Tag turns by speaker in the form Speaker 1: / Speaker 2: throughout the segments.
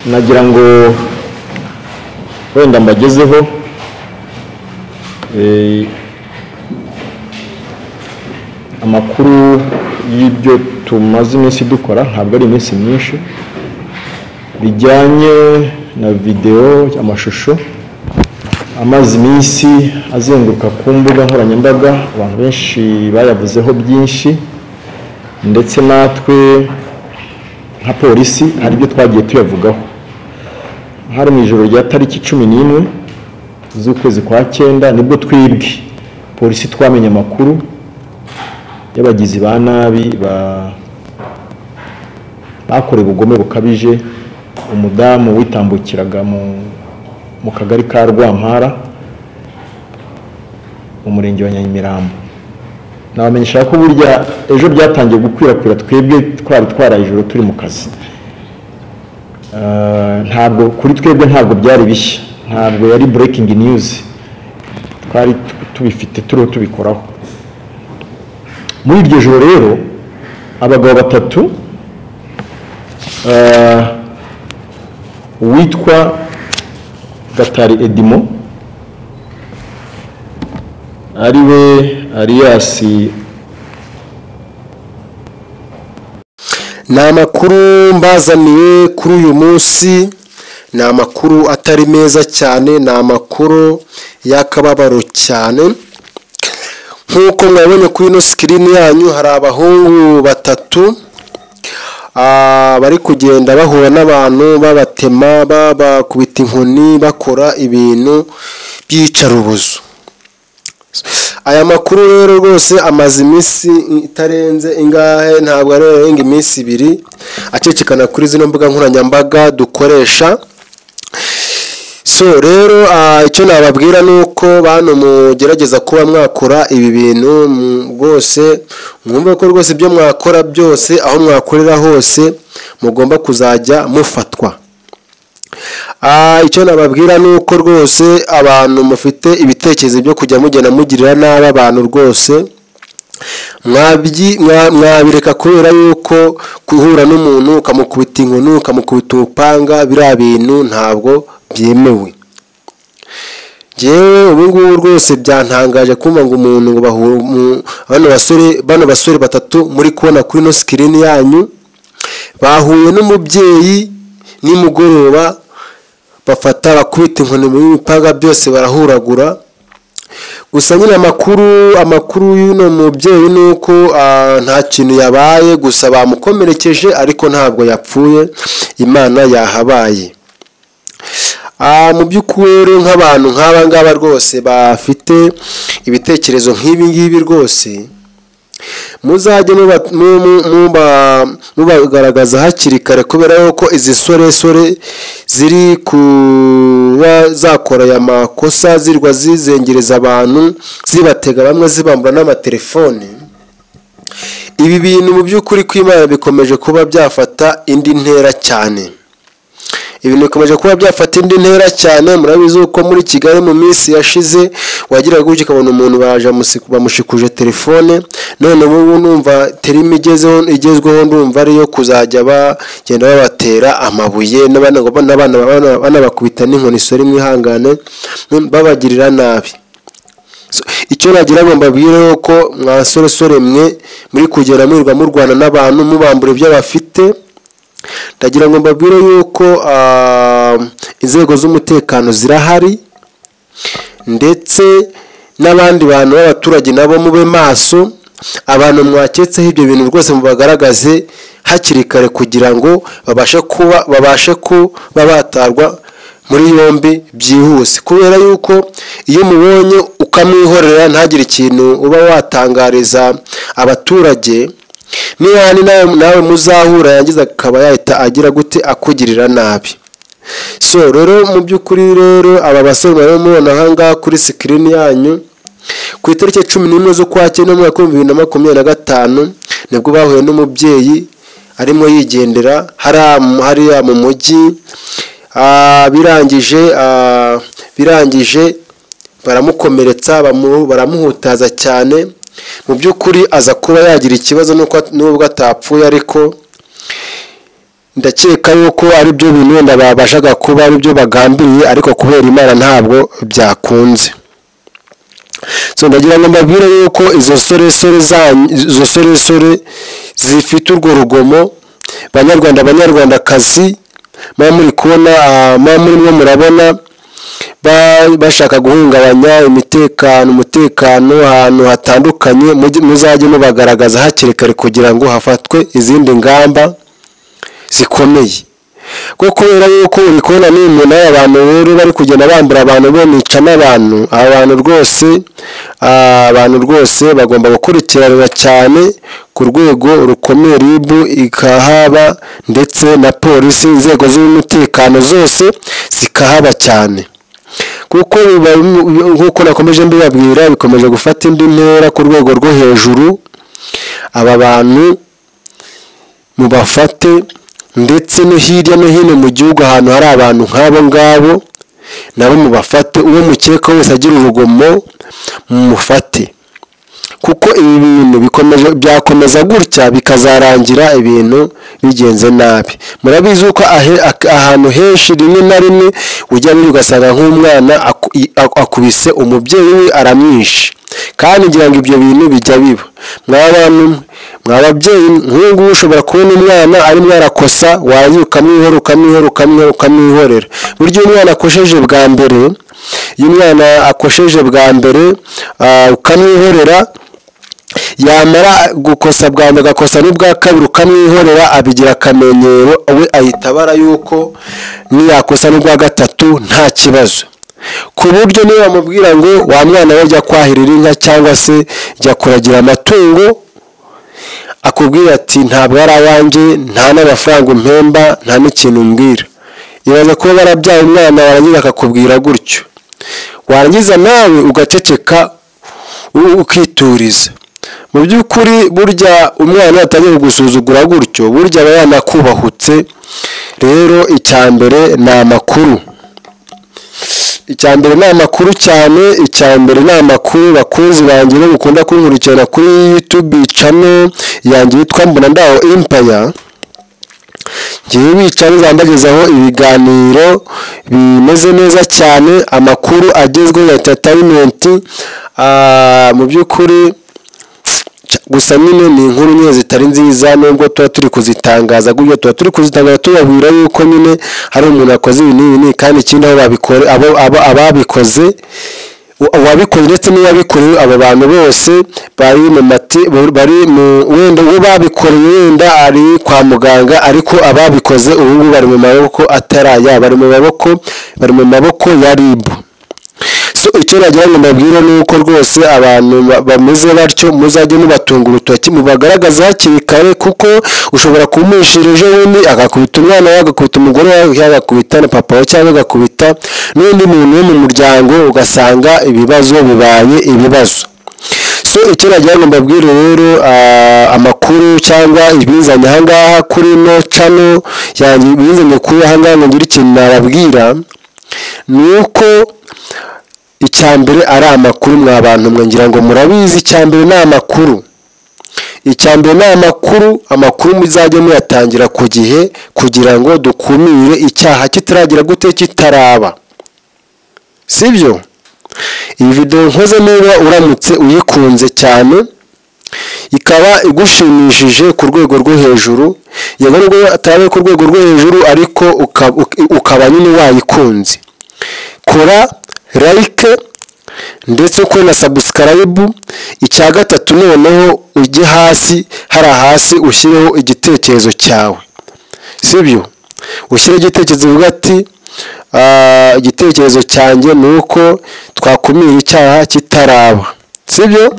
Speaker 1: nagira ngo wenda mbagezeho amakuru y'ibyo tumaze iminsi dukora, ntabwo ari iminsi myinshi, bijyanye na video, amashusho amaze iminsi azenguruka ku mbuga nkoranyambaga, abantu benshi bayavuzeho byinshi, ndetse natwe nka polisi hari ibyo twagiye tuyavugaho. Hari mu ijoro rya tariki 11 z'ukwezi kwa 9 nibwo twibwe polisi twamenye amakuru y'abagizi ba nabi bakorewe ubugome bukabije umudamu witambukiraga mu kagari ka Rwampara mu murenge wa Nyamirambo. Nabamenyesha ko burya ejo byatangiye gukwirakwira, twebwe twara ijoro turi mu kazi. Ntabwo kuri twebwe ntabwo byari bishya, ntabwo yari breaking news, twari tubifite turiho tubikoraho. Muri iryo joro rero abagabo batatu, uwitwa Gatari Edimo ariwe Arias,
Speaker 2: ni amakuru mbazaniye kuri uyu munsi. Ni amakuru atari meza cyane, ni amakuru y'akababaro cyane. Nk'uko mwabonye kuri ino screen yanyu, hari abahungu batatu bari kugenda bahura n'abantu babatema, babakubita inkoni, bakora ibintu by'iyicarubozo. Aya makuru rero rwose amaze iminsi itarenze ingahe, ntabwo ari iminsi 2 acecekana kuri zino mbuga nkoranyambaga dukoresha. So rero icyo nababwira nuko bano mugerageza kuba mwakora ibi bintu rwose, mwumve ko rwose ibyo mwakora byose, aho mwakorera hose mugomba kuzajya mufatwa. Icyo nababwira nuko rwose abantu mufite ibitekerezo byo kujya mugenda mugirira nabi abantu rwose mwabireka, kubera yuko guhura n'umuntu ukamukubita inkoni, ukamukubita umupanga, biriya bintu ntabwo byemewe. Jewe ubu ngubu rwose byantangaje kumva ngo umuntu ngo bano basore batatu muri kubona kuri no screen yanyu bahuye n'umubyeyi nimugoroba, bafata bakubita inkoni mu mipanga, byose barahuragura. Gusa nyine amakuru y'uno mubyeyi nuko nta kintu yabaye, gusa bamukomerekeje ariko ntabwo yapfuye, Imana yahabaye. Mu by'ukuri nk'abantu nk'aba ngaba rwose bafite ibitekerezo nk'ibi ngibi rwose, muzajye mubagaragaza hakiri kare, kubera yuko izi sore ziri kuba zakora aya makosa, zirwa zizengereza abantu, zibatega bamwe, zibambura n'amatelefone. Ibi bintu mu by'ukuri kw'Imana bikomeje kuba byafata indi ntera cyane. Ibintu bikomeje kuba byafata indi ntera cyane. Murabizi uko muri Kigali mu minsi yashize wagiraga gutya ukabona umuntu baje bamushikuje telefone, none ubu numva terime igezweho ndumva ariyo kuzajya bagenda babatera amabuye n'abana bakubita n'inkoni, sori mwihangane, babagirira nabi. Icyo nagira ngo mbabwire ko mwasore mwe muri kugera mwirwa murwana n'abantu mubambura ibyo bafite, ndagira ngo mbabwire yuko inzego z'umutekano zirahari, ndetse n'abandi bantu b'abaturage nabo mube maso. Abantu mwaketseho ibyo bintu rwose mubagaragaze hakiri kare, kugira ngo babashe kuba batarwa muri yombi byihuse, kubera yuko iyo mubonye ukamwihorera ntagire ikintu uba watangariza abaturage, niba nawe muzahura yangiza akaba yahita agira gute akugirira nabi. So rero mu by'ukuri rero aba basore bari mubona hanga kuri screen yanyu, ku itariki 11 z'ukwa 9 mu mwaka wa 2025 nibwo bahuye n'umubyeyi arimo yigendera hariya mu mujyi. Birangije baramukomeretsa, baramuhutaza cyane. Mu by'ukuri aza kuba yagira ikibazo nubwo atapfuye, ariko ndakeka yuko ari byo bintu wenda babashaga kuba ari byo bagambiriye, ariko kubera Imana ntabwo byakunze. So ndagira ngo mbabwire yuko izo soresore zifite urwo rugomo, banyarwandakazi muba muri kubona, muba murimo murabona bashaka guhungabanya umutekano ahantu hatandukanye, muzajye mubagaragaza hakiri kare kugira ngo hafatwe izindi ngamba zikomeye. Kuko kubera yuko uri kubona n'umuntu abantu rero bari kugenda bambura abantu bonica n'abantu, abantu rwose bagomba gukurikiranwa cyane ku rwego rukomeye, RIB ikahaba ndetse na polisi, inzego z'umutekano zose zikahaba cyane, kuko nk'uko nakomeje mbibabwira bikomeje gufata indi ntera ku rwego rwo hejuru. Aba bantu mubafate, ndetse no hirya no hino mu gihugu ahantu hari abantu nk'abo ngabo nabo mubafate, uwo mukeka wese agira urugomo mumufate, kuko ibi bintu byakomeza gutya bikazarangira ibintu bigenze nabi. Murabizi uko ahantu henshi rimwe na rimwe ujya ugasanga nk'umwana akubise umubyeyi we aramwishe, kandi ngira ngo ibyo bintu bijya biba. Mwababyeyi nk'ubu ushobora kubona umwana arimo arakosa, waza ukamwihorera. Burya umwana akosheje bwa mbere, ukamwihorera, yamara gukosa bwa mbere agakosa n'ubwa kabiri ukamwihorera, abigira akamenyero, we ahita abara yuko niyakosa n'ubwa gatatu nta kibazo. Ku buryo niba bamubwira ngo wa mwana we jya kwahirira inka cyangwa se jya kuragira amatungo, akubwira ati ntabwo ari ayanjye, nta n'amafaranga umpemba, nta n'ikintu umbwira. Ibaze kuba barabyaye umwana warangiza akakubwira gutyo, warangiza nawe ugaceceka ukituriza. Mu by'ukuri burya umwana atangiye kugusuzugura gutyo, burya aba yanakubahutse. Rero icyambere ni amakuru, ni amakuru bakunzi banjye mukunda kunkurikirana kuri YouTube channel yanjye yitwa Mbonandaho Empire. Ngiye bicara nzambagezaho ibiganiro bimeze neza cyane, amakuru agezweho ya entertainment. Mu by'ukuri gusa nyine ni inkuru nyine zitari nziza, nubwo tuba turi kuzitangaza gutyo, tuba turi kuzitangaza tubabwira yuko nyine hari umuntu akoze ibintu, kandi ikindi ababikoze ndetse n'uwabikorewe, abo bantu bose bari wenda uwo babikoreye wenda ari kwa muganga, ariko ababikoze ubu ngubu bari mu maboko ataraya, bari mu maboko ya RIB. So icyo nagira ngo mbabwire ni uko rwose abantu bameze batyo muzajye mubatunga urutoki, mubagaragaza hakiri kare, kuko ushobora kumwishira ejo bundi agakubita umwana we, agakubita umugore we, agakubita na papa we, cyangwa agakubita n'undi muntu wo mu muryango, ugasanga ibibazo bibaye ibibazo. So icyo nagira ngo mbabwire rero, amakuru cyangwa ibizanye ahangaha kuri no channel yanjye, ibizanye kuri ahangaha ngo ngire ikintu nababwira, ni uko icyambere ari amakuru. Mwa bantu mwe ngira ngo murabizi, icyambere ni amakuru muzajye muyatangira ku gihe, kugira ngo dukumire icyaha kitaragira kitaraba, sibyo? Iyi video nkoze niba uramutse uyikunze cyane, ikaba igushimishije ku rwego rwo hejuru, yego nubwo atari ku rwego rwo hejuru, ariko ukaba nyine wayikunze, kora like ndetse ukore na subscribe. Icya gatatu noneho ujye hasi, hasi ushyireho igitekerezo cyawe, sibyo? Ushyire igitekerezo uvuga ati igitekerezo cyanjye ni uko twakumira icyaha kitaraba, sibyo?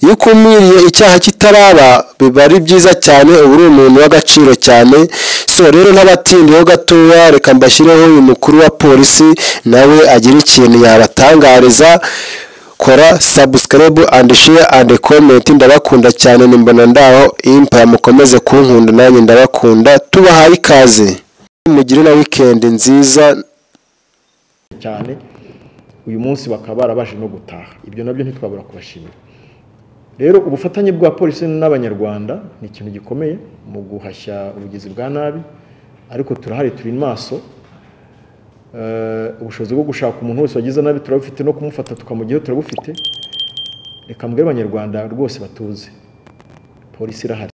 Speaker 2: Iyo ukumiriye icyaha kitaraba biba ari byiza cyane, uba uri umuntu w'agaciro cyane. So rero n'abatindiho gatoya, reka mbashyireho uyu mukuru wa polisi nawe agira ikintu yabatangariza. Kora subscribe and share and comment. Ndabakunda cyane, ni Mbonandaho Empire, mukomeze kunkunda nanjye ndabakunda. Tubahaye ikaze, mugire na weekend nziza
Speaker 1: cyane. Uyu munsi bakaba barabashe no gutaha, ibyo nabyo ntitwabura kubashimira. rero ubufatanye bwa polisi n'abanyarwanda ni ikintu gikomeye mu guhashya ubugizi bwa nabi, ariko turahari turi maso. Ubushobozi bwo gushaka umuntu wese wagize nabi turabufite, no kumufata tukamugiye turabufite. Reka mbwira abanyarwanda rwose batuze, polisi irahari.